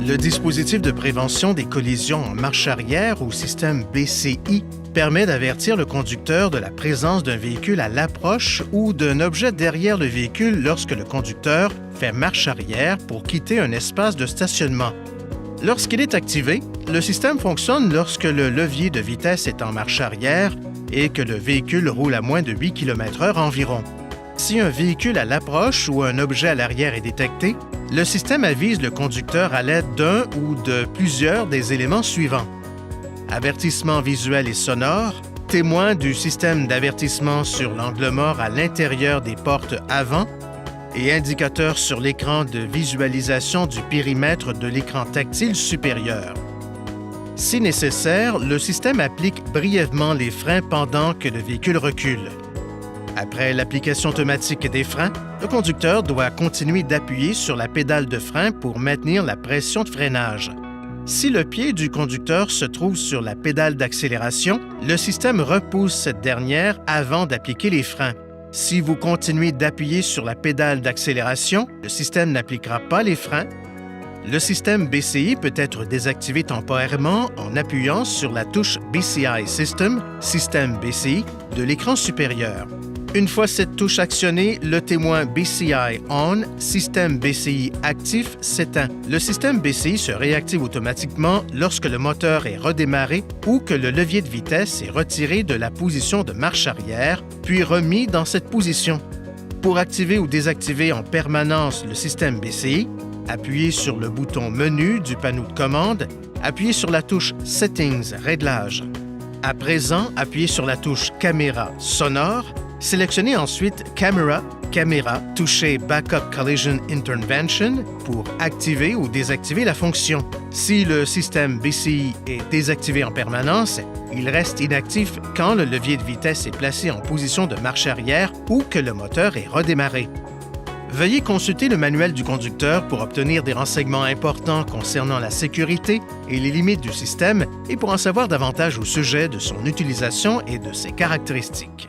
Le dispositif de prévention des collisions en marche arrière ou système BCI permet d'avertir le conducteur de la présence d'un véhicule à l'approche ou d'un objet derrière le véhicule lorsque le conducteur fait marche arrière pour quitter un espace de stationnement. Lorsqu'il est activé, le système fonctionne lorsque le levier de vitesse est en marche arrière et que le véhicule roule à moins de 8 km/h environ. Si un véhicule à l'approche ou un objet à l'arrière est détecté, le système avise le conducteur à l'aide d'un ou de plusieurs des éléments suivants. Avertissement visuel et sonore, témoin du système d'avertissement sur l'angle mort à l'intérieur des portes avant et indicateur sur l'écran de visualisation du périmètre de l'écran tactile supérieur. Si nécessaire, le système applique brièvement les freins pendant que le véhicule recule. Après l'application automatique des freins, le conducteur doit continuer d'appuyer sur la pédale de frein pour maintenir la pression de freinage. Si le pied du conducteur se trouve sur la pédale d'accélération, le système repousse cette dernière avant d'appliquer les freins. Si vous continuez d'appuyer sur la pédale d'accélération, le système n'appliquera pas les freins. Le système BCI peut être désactivé temporairement en appuyant sur la touche BCI System, Système BCI, de l'écran supérieur. Une fois cette touche actionnée, le témoin BCI On, système BCI actif, s'éteint. Le système BCI se réactive automatiquement lorsque le moteur est redémarré ou que le levier de vitesse est retiré de la position de marche arrière, puis remis dans cette position. Pour activer ou désactiver en permanence le système BCI, appuyez sur le bouton Menu du panneau de commande, appuyez sur la touche Settings, Réglages. À présent, appuyez sur la touche Caméra sonore. Sélectionnez ensuite Caméra, touchez Backup Collision Intervention pour activer ou désactiver la fonction. Si le système BCI est désactivé en permanence, il reste inactif quand le levier de vitesse est placé en position de marche arrière ou que le moteur est redémarré. Veuillez consulter le manuel du conducteur pour obtenir des renseignements importants concernant la sécurité et les limites du système et pour en savoir davantage au sujet de son utilisation et de ses caractéristiques.